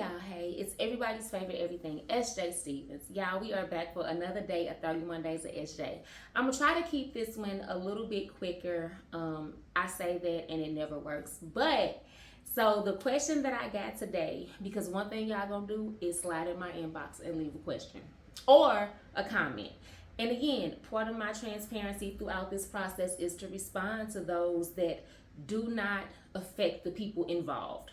y'all, hey, it's everybody's favorite everything, SJ Stevens. Y'all, we are back for another day of 31 Days of SJ. I'm gonna try to keep this one a little bit quicker. I say that and it never works. But so the question that I got today, because one thing y'all gonna do is slide in my inbox and leave a question or a comment. And again, part of my transparency throughout this process is to respond to those that do not affect the people involved.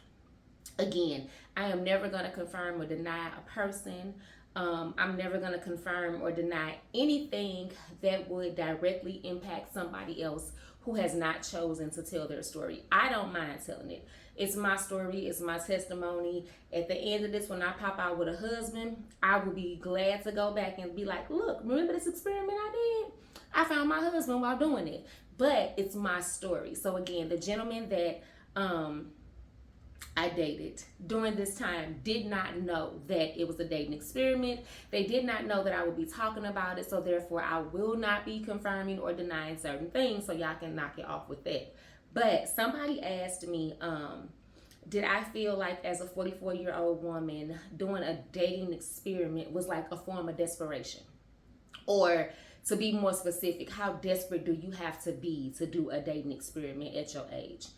Again, I am never going to confirm or deny a person. I'm never going to confirm or deny anything that would directly impact somebody else who has not chosen to tell their story. I don't mind telling it. It's my story, it's my testimony. At the end of this, when I pop out with a husband, I will be glad to go back and be like, look, remember this experiment I did? I found my husband while doing it. But it's my story. So again, the gentleman that I dated during this time did not know that it was a dating experiment. They did not know that I would be talking about it. So therefore, I will not be confirming or denying certain things. So y'all can knock it off with that. But somebody asked me, did I feel like as a 44-year-old woman doing a dating experiment was like a form of desperation? Or to be more specific, how desperate do you have to be to do a dating experiment at your age?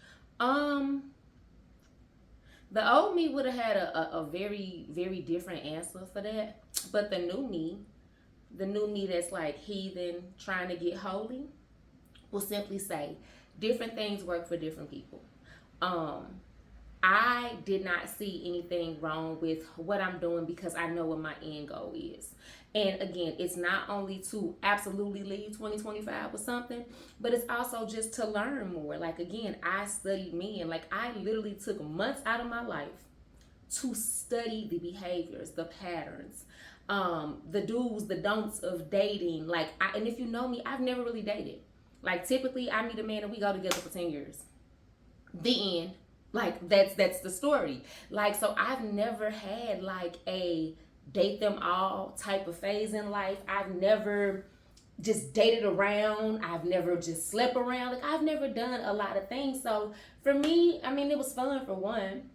The old me would have had a very, very different answer for that. But the new me that's like heathen, trying to get holy, will simply say different things work for different people. Um, I did not see anything wrong with what I'm doing because I know what my end goal is. And again, it's not only to absolutely leave 2025 with something, but it's also just to learn more. Like, again, I studied men. Like, I literally took months out of my life to study the behaviors, the patterns, the do's, the don'ts of dating. And if you know me, I've never really dated. Like, typically, I meet a man and we go together for 10 years. The end. Like, that's the story. Like, so I've never had like a date them all type of phase in life. I've never just dated around. I've never just slept around. Like, I've never done a lot of things. So for me, I mean, it was fun for one.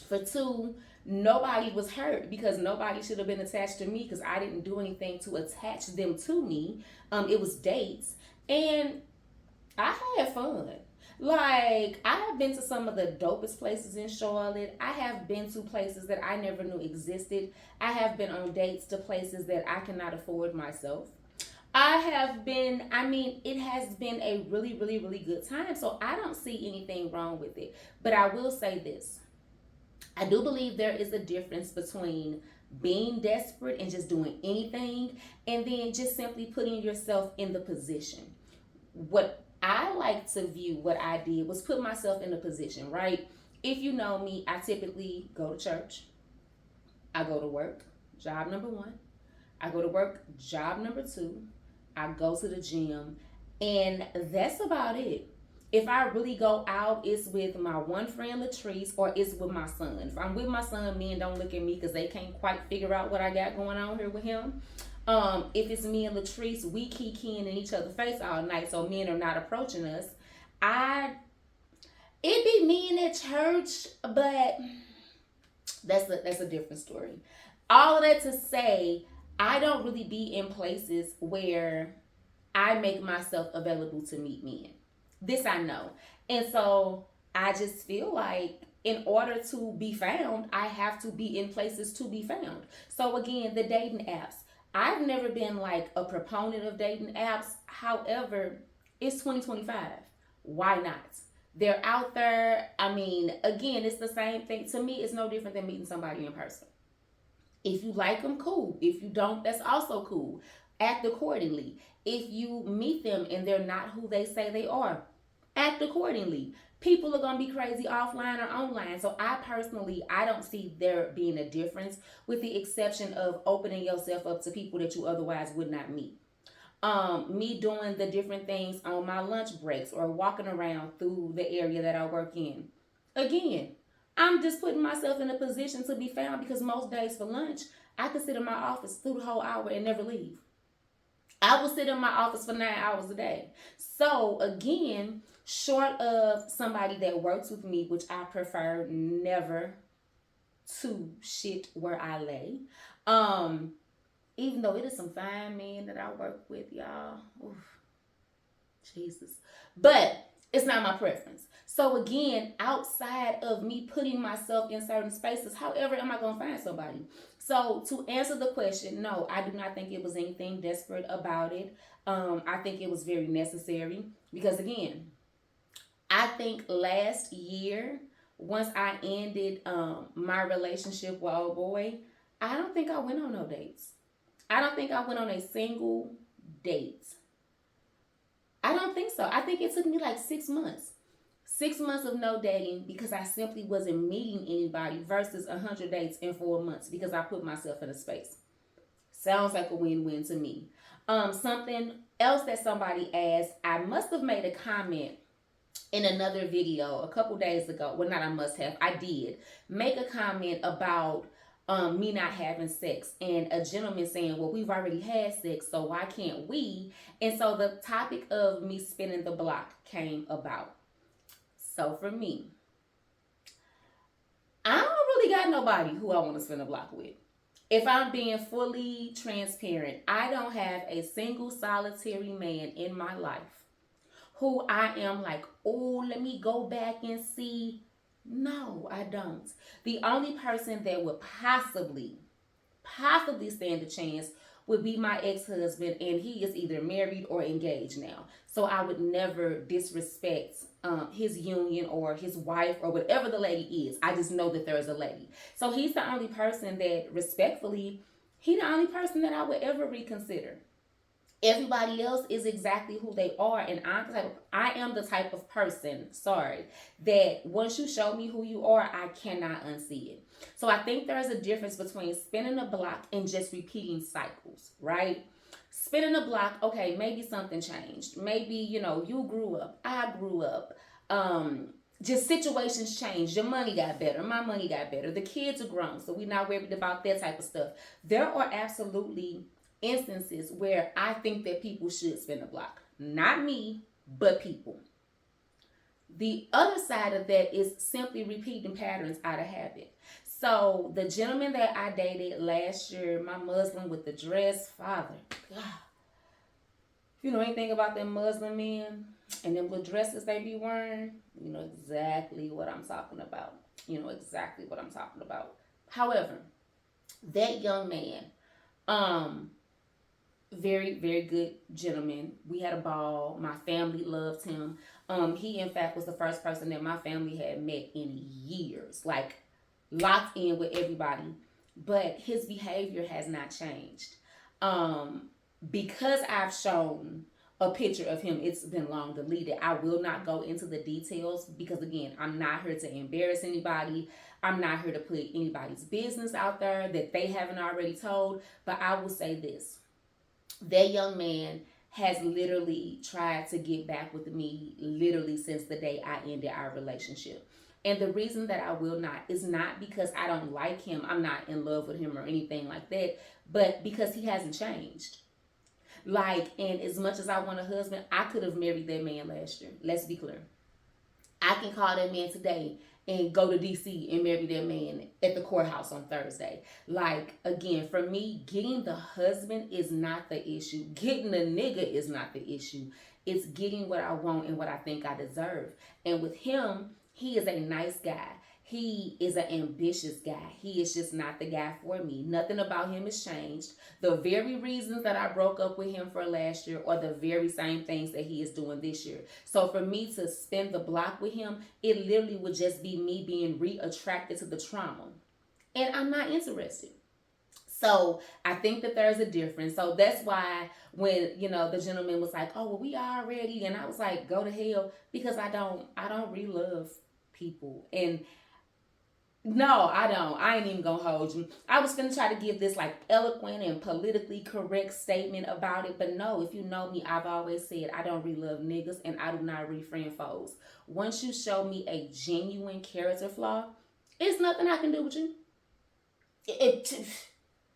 For two, nobody was hurt because nobody should have been attached to me because I didn't do anything to attach them to me. It was dates. And I had fun. Like, I have been to some of the dopest places in Charlotte. I have been to places that I never knew existed. I have been on dates to places that I cannot afford myself. I mean, it has been a really, really, really good time. So I don't see anything wrong with it. But I will say this, I do believe there is a difference between being desperate and just doing anything and then just simply putting yourself in the position. What I like to view what I did was put myself in a position, right? If you know me, I typically go to church, I go to work, job number one, I go to work, job number two, I go to the gym, and that's about it. If I really go out, it's with my one friend Latrice or it's with my son. If I'm with my son, men don't look at me because they can't quite figure out what I got going on here with him. If it's me and Latrice, we kikiing in each other's face all night, so men are not approaching us. I it be men at church, but that's a different story. All of that to say, I don't really be in places where I make myself available to meet men. This I know. And so I just feel like in order to be found, I have to be in places to be found. So again, the dating apps. I've never been like a proponent of dating apps. However, it's 2025. Why not? They're out there. I mean, again, it's the same thing. To me, it's no different than meeting somebody in person. If you like them, cool. If you don't, that's also cool. Act accordingly. If you meet them and they're not who they say they are, act accordingly. People are going to be crazy offline or online. So I don't see there being a difference with the exception of opening yourself up to people that you otherwise would not meet. Me doing the different things on my lunch breaks or walking around through the area that I work in. Again, I'm just putting myself in a position to be found because most days for lunch, I could sit in my office through the whole hour and never leave. I will sit in my office for 9 hours a day. So again, short of somebody that works with me, which I prefer never to shit where I lay. Even though it is some fine men that I work with, y'all. Oof, Jesus. But it's not my preference. So again, outside of me putting myself in certain spaces, however am I gonna find somebody? So to answer the question, no, I do not think it was anything desperate about it. I think it was very necessary because again, I think last year, once I ended my relationship with old boy, I don't think I went on no dates. I don't think I went on a single date. I don't think so. I think it took me like 6 months. 6 months of no dating because I simply wasn't meeting anybody versus 100 dates in 4 months because I put myself in a space. Sounds like a win-win to me. Something else that somebody asked, I must have made a comment in another video a couple days ago. Well, not I must have. I did make a comment about me not having sex and a gentleman saying, well, we've already had sex, so why can't we? And so the topic of me spinning the block came about. So for me, I don't really got nobody who I want to spin the block with. If I'm being fully transparent, I don't have a single solitary man in my life who I am like, oh, let me go back and see. No, I don't. The only person that would possibly stand a chance would be my ex-husband, and he is either married or engaged now. So I would never disrespect his union or his wife or whatever the lady is. I just know that there is a lady. So he's the only person that, respectfully, he's the only person that I would ever reconsider. Everybody else is exactly who they are, and I am the type of person, sorry, that once you show me who you are, I cannot unsee it. So I think there's a difference between spinning a block and just repeating cycles, right? Spinning a block, okay, maybe something changed. Maybe, you grew up, I grew up. Just situations changed. Your money got better, my money got better. The kids are grown, so we're not worried about that type of stuff. There are absolutely instances where I think that people should spin the block. Not me, but people. The other side of that is simply repeating patterns out of habit. So the gentleman that I dated last year, my Muslim with the dress, father, God. If you know anything about them Muslim men and them little dresses they be wearing, you know exactly what I'm talking about. You know exactly what I'm talking about. However, that young man, very, very good gentleman. We had a ball. My family loved him. He in fact was the first person that my family had met in years, like locked in with everybody. But his behavior has not changed. Because I've shown a picture of him, it's been long deleted. I will not go into the details because again, I'm not here to embarrass anybody. I'm not here to put anybody's business out there that they haven't already told. But I will say this. That young man has literally tried to get back with me literally since the day I ended our relationship. And the reason that I will not is not because I don't like him. I'm not in love with him or anything like that, but because he hasn't changed. Like, and as much as I want a husband, I could have married that man last year. Let's be clear. I can call that man today and go to DC and marry that man at the courthouse on Thursday. Like, again, for me, getting the husband is not the issue. Getting the nigga is not the issue. It's getting what I want and what I think I deserve. And with him, he is a nice guy. He is an ambitious guy. He is just not the guy for me. Nothing about him has changed. The very reasons that I broke up with him for last year are the very same things that he is doing this year. So for me to spin the block with him, it literally would just be me being re-attracted to the trauma. And I'm not interested. So I think that there's a difference. So that's why when, the gentleman was like, oh, well, we are ready. And I was like, go to hell, because I don't really love people. And no, I don't. I ain't even gonna hold you. I was gonna try to give this like eloquent and politically correct statement about it, but no, if you know me, I've always said I don't really love niggas and I do not refriend foes. Once you show me a genuine character flaw, it's nothing I can do with you.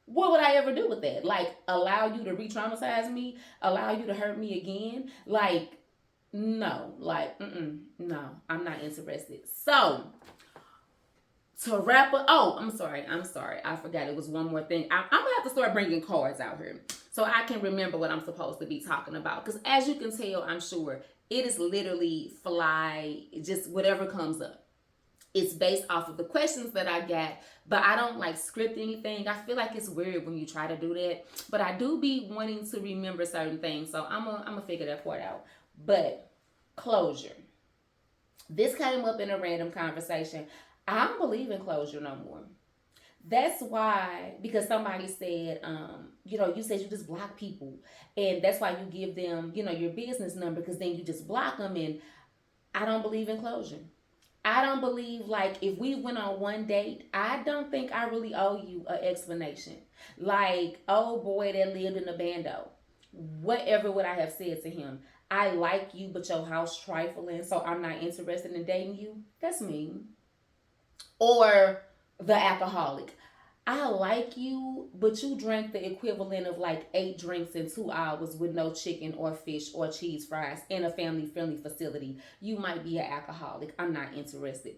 What would I ever do with that? Like, allow you to re-traumatize me? Allow you to hurt me again? Like, no. Like, no, I'm not interested. So, To wrap up, oh, I'm sorry. I forgot it was one more thing. I'm gonna have to start bringing cards out here so I can remember what I'm supposed to be talking about. Because as you can tell, I'm sure it is literally fly, just whatever comes up. It's based off of the questions that I got, but I don't like script anything. I feel like it's weird when you try to do that, but I do be wanting to remember certain things, so I'm gonna figure that part out. But closure. This came up in a random conversation. I don't believe in closure no more. That's why, because somebody said, you said you just block people, and that's why you give them, your business number, because then you just block them. And I don't believe in closure. I don't believe, like, if we went on one date, I don't think I really owe you an explanation. Like, oh boy that lived in a bando. Whatever would I have said to him? I like you, but your house trifling, so I'm not interested in dating you. That's mean. Or the alcoholic. I like you, but you drank the equivalent of like 8 drinks in 2 hours with no chicken or fish or cheese fries in a family friendly facility. You might be an alcoholic. I'm not interested.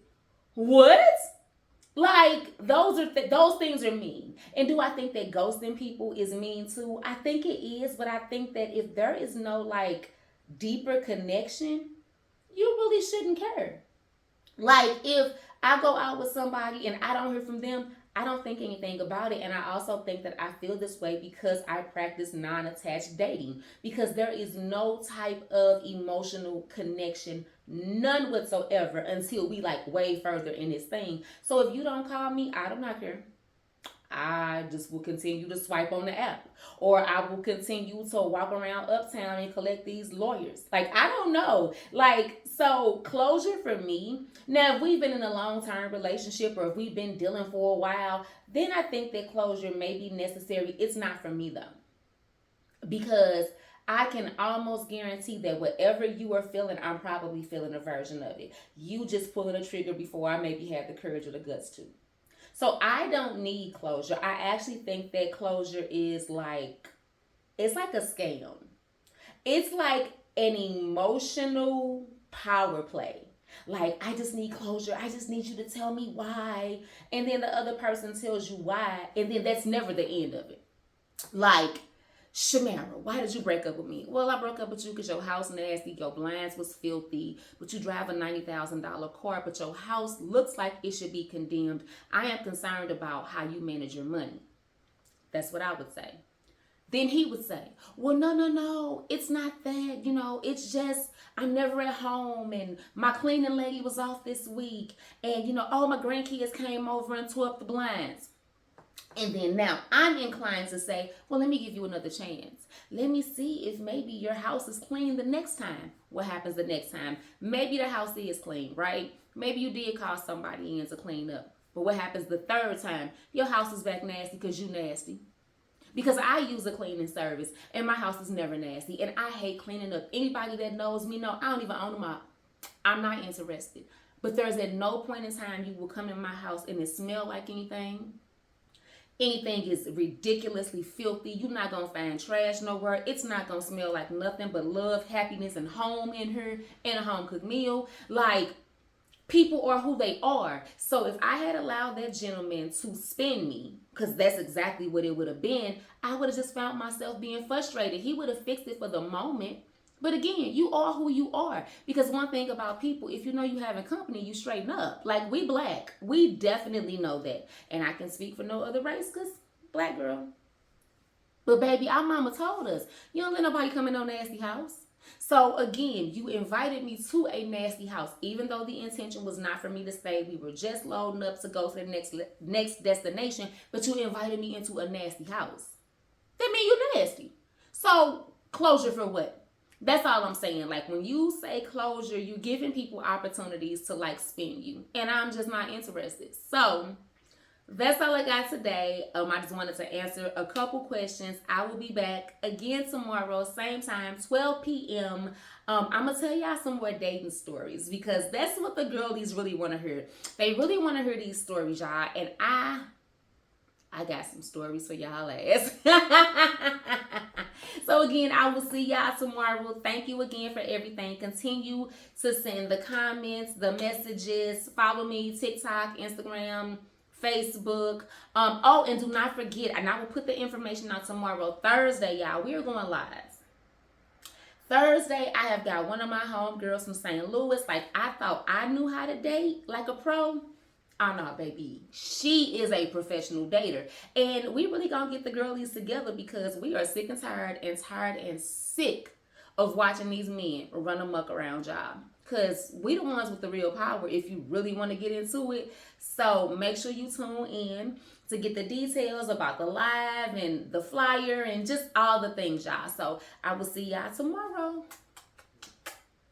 What? Like those things are mean. And do I think that ghosting people is mean too? I think it is, but I think that if there is no like deeper connection, you really shouldn't care. Like if I go out with somebody and I don't hear from them, I don't think anything about it. And I also think that I feel this way because I practice non-attached dating. Because there is no type of emotional connection, none whatsoever, until we like way further in this thing. So if you don't call me, I do not care. I just will continue to swipe on the app. Or I will continue to walk around uptown and collect these lawyers. Like, I don't know. Like, so closure for me, now if we've been in a long-term relationship or if we've been dealing for a while, then I think that closure may be necessary. It's not for me though. Because I can almost guarantee that whatever you are feeling, I'm probably feeling a version of it. You just pulling a trigger before I maybe had the courage or the guts to. So I don't need closure. I actually think that closure is like, it's like a scam. It's like an emotional power play. Like, I just need closure. I just need you to tell me why. And then the other person tells you why. And then that's never the end of it. Like, Shamara, why did you break up with me? Well, I broke up with you because your house nasty, your blinds was filthy, but you drive a $90,000 car, but your house looks like it should be condemned. I am concerned about how you manage your money. That's what I would say. Then he would say, well, no, it's not that, it's just I'm never at home and my cleaning lady was off this week and, all my grandkids came over and tore up the blinds. And then now I'm inclined to say, well, let me give you another chance. Let me see if maybe your house is clean the next time. What happens the next time? Maybe the house is clean, right? Maybe you did call somebody in to clean up. But what happens the third time? Your house is back nasty because you nasty. Because I use a cleaning service and my house is never nasty. And I hate cleaning up. Anybody that knows me know I don't even own them up. I'm not interested. But there's at no point in time you will come in my house and it smell like anything. Anything is ridiculously filthy. You're not going to find trash nowhere. It's not going to smell like nothing but love, happiness, and home in here and a home cooked meal. Like, people are who they are. So if I had allowed that gentleman to spin me, because that's exactly what it would have been, I would have just found myself being frustrated. He would have fixed it for the moment. But again, you are who you are. Because one thing about people, if you know you having company, you straighten up. Like, we black. We definitely know that. And I can speak for no other race because black girl. But baby, our mama told us, you don't let nobody come in no nasty house. So again, you invited me to a nasty house, even though the intention was not for me to stay. We were just loading up to go to the next destination, but you invited me into a nasty house. That means you nasty. So closure for what? That's all I'm saying. Like, when you say closure, you're giving people opportunities to like spin you, and I'm just not interested. So that's all I got today. I just wanted to answer a couple questions. I will be back again tomorrow, same time, 12 p.m. I'm going to tell y'all some more dating stories because that's what the girlies really want to hear. They really want to hear these stories, y'all. And I got some stories for y'all ass. So again, I will see y'all tomorrow. Thank you again for everything. Continue to send the comments, the messages. Follow me, TikTok, Instagram, Facebook. Oh, and do not forget, and I will put the information out tomorrow, Thursday, y'all. We are going live. Thursday, I have got one of my homegirls from St. Louis. Like, I thought I knew how to date like a pro. Oh no, baby. She is a professional dater. And we really gonna get the girlies together because we are sick and tired and sick of watching these men run amok around y'all. Because we the ones with the real power if you really want to get into it. So make sure you tune in to get the details about the live and the flyer and just all the things, y'all. So I will see y'all tomorrow.